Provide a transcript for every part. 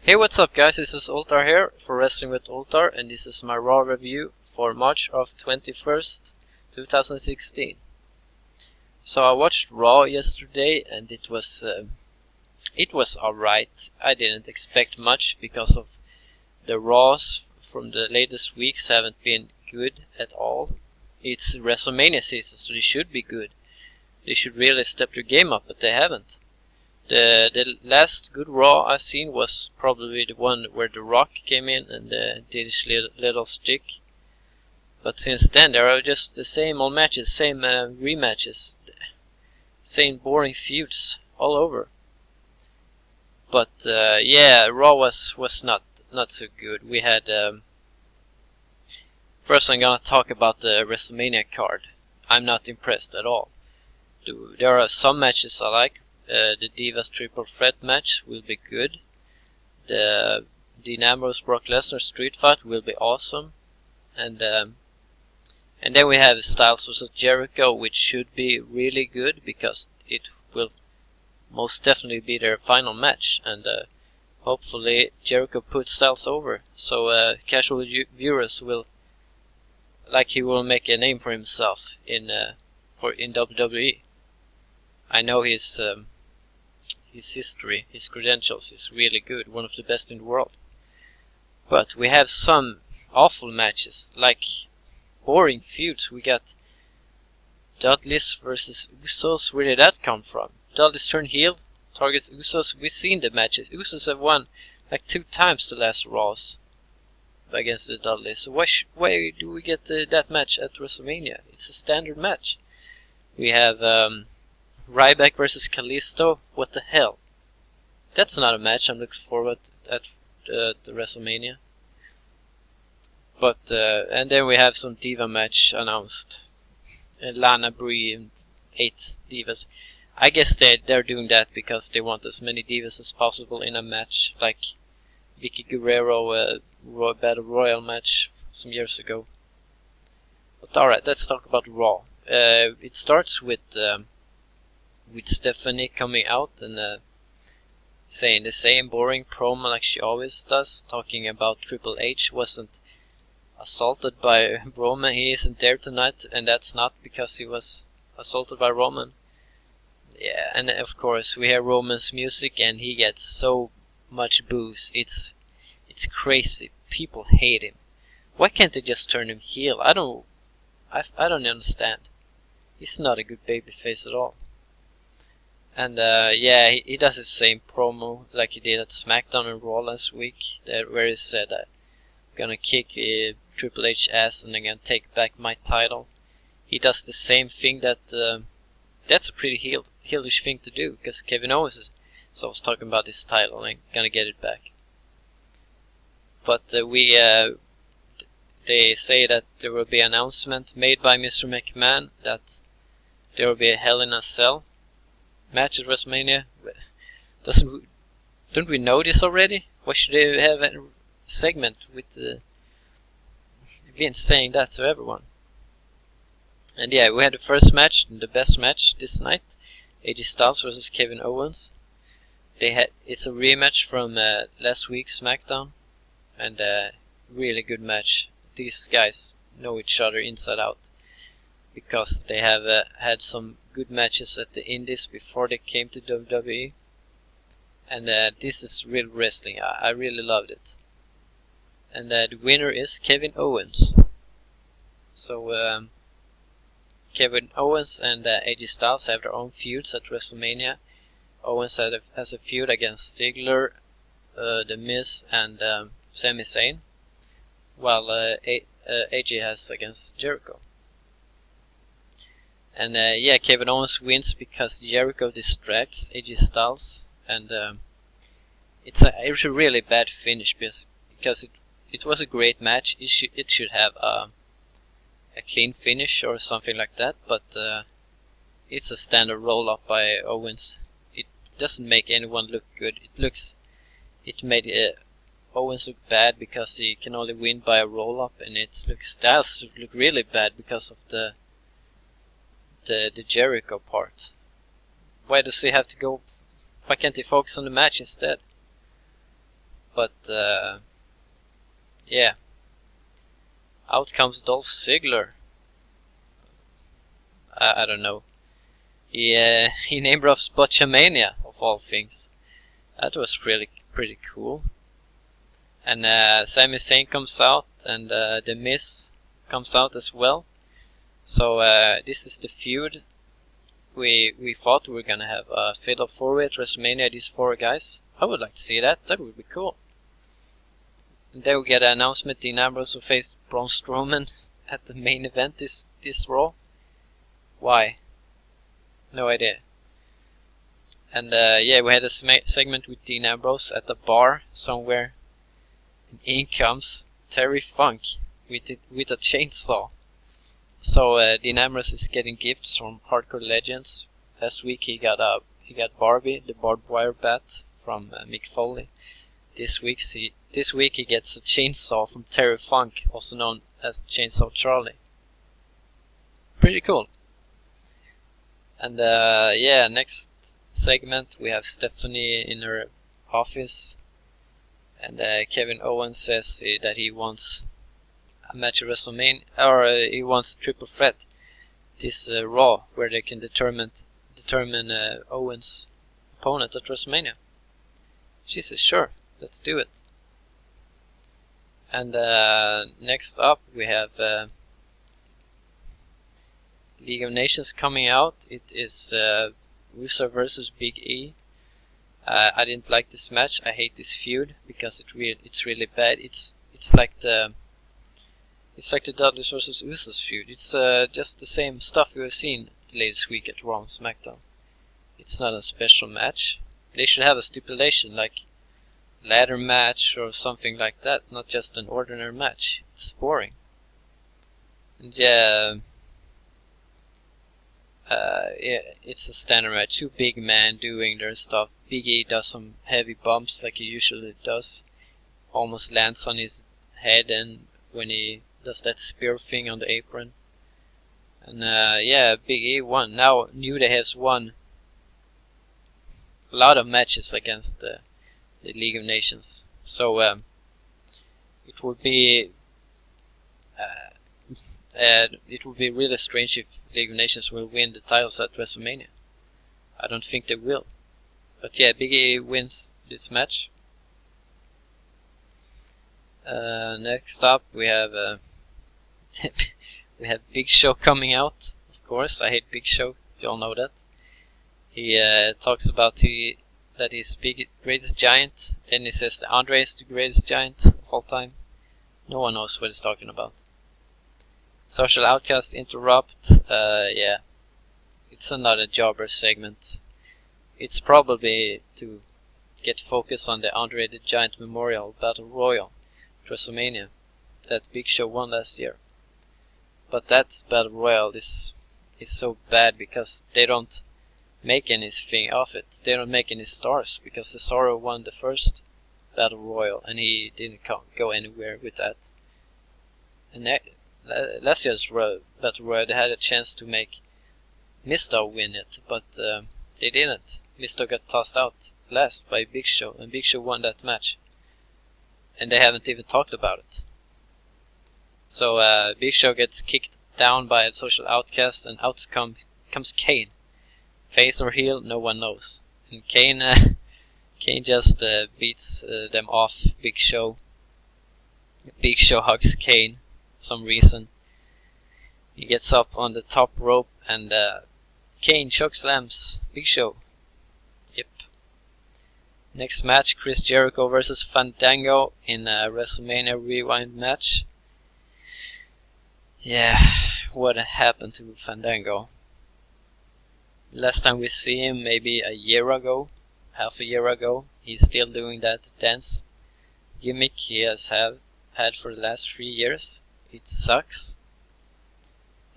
Hey, what's up guys, this is Ultar here for Wrestling with Ultar, and this is my Raw review for March of 21st, 2016. So I watched Raw yesterday and it was alright. I didn't expect much because of the Raws from the latest weeks haven't been good at all. It's WrestleMania season, so they should be good. They should really step their game up, but they haven't. The last good Raw I've seen was probably the one where The Rock came in and did his little stick. But since then there are just the same old matches, same rematches, same boring feuds all over. But yeah, Raw was not so good. We had first I'm gonna talk about the WrestleMania card. I'm not impressed at all. There are some matches I like. The Divas Triple Threat match will be good. The Dean Ambrose Brock Lesnar street fight will be awesome. And then we have Styles vs Jericho, which should be really good because it will most definitely be their final match. And hopefully Jericho puts Styles over, so casual viewers will he will make a name for himself in WWE. I know his history, his credentials is really good, one of the best in the world. But we have some awful matches, like boring feuds. We got Dudleys versus Usos. Where did that come from? Dudleys turn heel, targets Usos. We've seen the matches. Usos have won like 2 times the last Raws against the Dudleys. So why do we get that match at WrestleMania? It's a standard match. We have Ryback versus Kalisto. What the hell? That's not a match I'm looking forward at the WrestleMania. But and then we have some Diva match announced. Lana, Brie, and 8 Divas. I guess they're doing that because they want as many Divas as possible in a match, like Vicky Guerrero Battle Royal match some years ago. But alright, let's talk about Raw. It starts with Stephanie coming out and saying the same boring promo like she always does, talking about Triple H wasn't assaulted by Roman. He isn't there tonight, and that's not because he was assaulted by Roman. Yeah, and of course we hear Roman's music and he gets so much boos. It's crazy. People hate him. Why can't they just turn him heel? I don't understand. He's not a good babyface at all. And yeah, he does the same promo like he did at SmackDown and Raw last week, where he said I'm gonna kick Triple H ass and I'm gonna take back my title. He does the same thing that's a pretty heelish thing to do, because Kevin Owens is always talking about his title and gonna get it back. But they say that there will be an announcement made by Mr. McMahon that there will be a Hell in a Cell match at WrestleMania. Don't we know this already? Why should they have a segment with Vince saying that to everyone? And yeah, we had the first match, the best match this night, AJ Styles versus Kevin Owens. It's a rematch from last week's SmackDown, and really good match. These guys know each other inside out because they have had some good matches at the Indies before they came to WWE, and this is real wrestling. I really loved it. And the winner is Kevin Owens. So Kevin Owens and AJ Styles have their own feuds at WrestleMania. Owens has a feud against Ziggler, The Miz, and Sami Zayn, while AJ has against Jericho. And yeah, Kevin Owens wins because Jericho distracts AJ Styles, and it's a really bad finish because it was a great match. It should have a clean finish or something like that, but it's a standard roll up by Owens. It doesn't make anyone look good. It made Owens look bad because he can only win by a roll up, and Styles look really bad because of the Jericho part. Why does he have to go? Why can't he focus on the match instead? But yeah, out comes Dolph Ziggler. I don't know. He name drops Botchamania of all things. That was really pretty cool. And Sami Zayn comes out, and The Miz comes out as well. So this is the feud we thought we were gonna have a Fatal 4-Way at WrestleMania. These 4 guys. I would like to see that. That would be cool. And then we get an announcement: Dean Ambrose will face Braun Strowman at the main event this Raw. Why? No idea. And yeah, we had a segment with Dean Ambrose at the bar somewhere. And in comes Terry Funk with a chainsaw. So Dean Ambrose is getting gifts from Hardcore Legends. Last week he got Barbie, the barbed wire bat from Mick Foley. This week he gets a chainsaw from Terry Funk, also known as Chainsaw Charlie. Pretty cool. And yeah, next segment we have Stephanie in her office, and Kevin Owens says that he wants a match at WrestleMania, or he wants a triple threat this Raw, where they can determine Owens' opponent at WrestleMania. She says, sure, let's do it. And next up we have League of Nations coming out. It is Rusev versus Big E. I didn't like this match. I hate this feud because it's really bad. It's like the Dudleys versus Usos feud. It's just the same stuff we've seen the latest week at Raw and SmackDown. It's not a special match. They should have a stipulation like ladder match or something like that, not just an ordinary match. It's boring. And yeah, it's a standard match. 2 big men doing their stuff. Big E does some heavy bumps like he usually does. Almost lands on his head, and when he does that spear thing on the apron. And yeah, Big E won. Now New Day has won a lot of matches against the League of Nations. So it would be really strange if League of Nations will win the titles at WrestleMania. I don't think they will. But yeah, Big E wins this match. Next up we have we have Big Show coming out. Of course, I hate Big Show. You all know that. He talks about that he's greatest giant. Then he says that Andre is the greatest giant of all time. No one knows what he's talking about. Social Outcast interrupt. Yeah, it's another jobber segment. It's probably to get focus on the Andre the Giant Memorial Battle Royal at WrestleMania that Big Show won last year. But that Battle Royal is so bad because they don't make anything of it. They don't make any stars because Cesaro won the first Battle Royal and he didn't go anywhere with that. And last year's Battle Royal they had a chance to make Mysto win it, but they didn't. Mysto got tossed out last by Big Show, and Big Show won that match. And they haven't even talked about it. So Big Show gets kicked down by a Social Outcast, and out comes Kane. Face or heel, no one knows. And Kane just beats them off Big Show. Big Show hugs Kane for some reason. He gets up on the top rope and Kane chokeslams Big Show. Yep. Next match, Chris Jericho versus Fandango in a WrestleMania Rewind match. Yeah, what happened to Fandango? Last time we see him, maybe a year ago, half a year ago. He's still doing that dance gimmick he has had for the last 3 years. It sucks.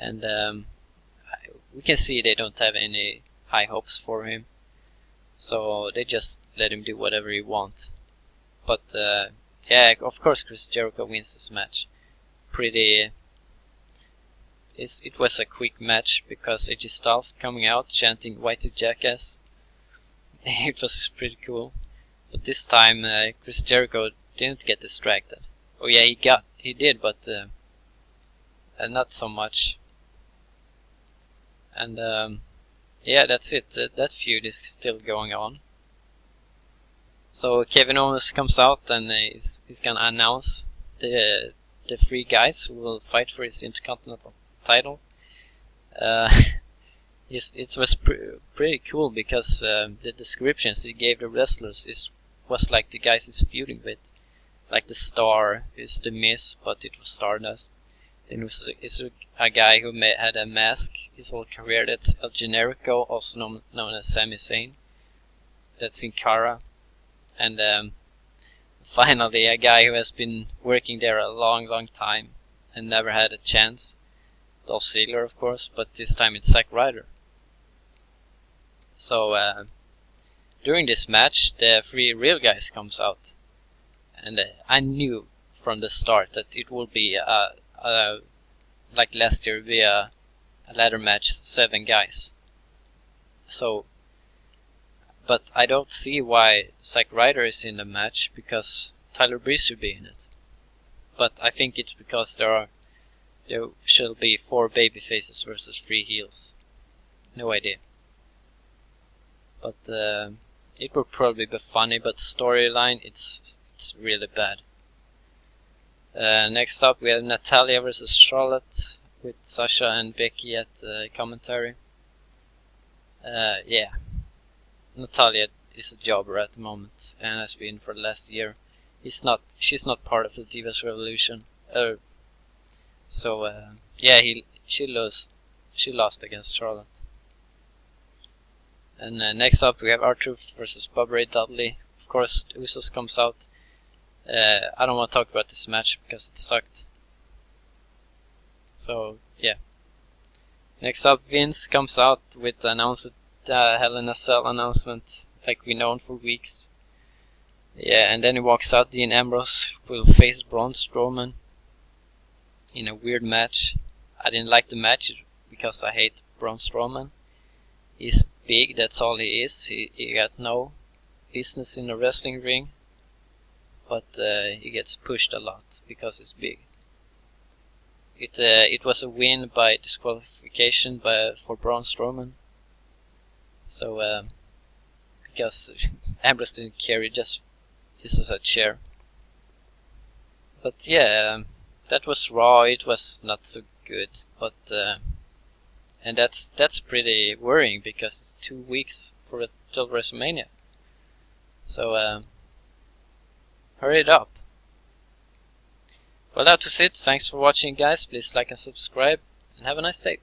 And we can see they don't have any high hopes for him. So they just let him do whatever he wants. But yeah, of course Chris Jericho wins this match. It was a quick match because AJ Styles coming out chanting "Whitey Jackass." It was pretty cool. But this time Chris Jericho didn't get distracted. Oh yeah, he did, but not so much. And yeah, that's it. That feud is still going on. So Kevin Owens comes out and he's gonna announce the three guys who will fight for his Intercontinental title. It was pretty cool because the descriptions he gave the wrestlers was like the guys he's feuding with. Like the Star is the Miz, but it was Stardust. Then it's a guy who had a mask his whole career. That's El Generico, also known as Sami Zayn. That's Sin Cara. And finally, a guy who has been working there a long time and never had a chance. Dolph Ziggler, of course, but this time it's Zack Ryder. So during this match, the three real guys comes out, and I knew from the start that it will be like last year, be a ladder match, 7 guys. So, but I don't see why Zack Ryder is in the match, because Tyler Breeze should be in it. But I think it's because there shall be 4 baby faces versus 3 heels. No idea. But it will probably be funny, but storyline it's really bad. Next up we have Natalya versus Charlotte with Sasha and Becky at commentary. Yeah, Natalya is a jobber at the moment and has been for the last year. She's not part of the Divas Revolution. So yeah, she lost against Charlotte. And next up we have R-Truth versus Bubba Ray Dudley. Of course, Usos comes out. I don't want to talk about this match because it sucked. So yeah. Next up, Vince comes out with the Hell in a Cell announcement, like we known for weeks. Yeah, and then he walks out. Dean Ambrose will face Braun Strowman in a weird match. I didn't like the match because I hate Braun Strowman. He's big, that's all he is. He got no business in a wrestling ring, but he gets pushed a lot because he's big. It was a win by disqualification for Braun Strowman. So because Ambrose didn't care, this was a chair. But yeah, that was Raw. It was not so good, but and that's pretty worrying because it's 2 weeks till WrestleMania. So hurry it up. Well, that was it. Thanks for watching, guys. Please like and subscribe, and have a nice day.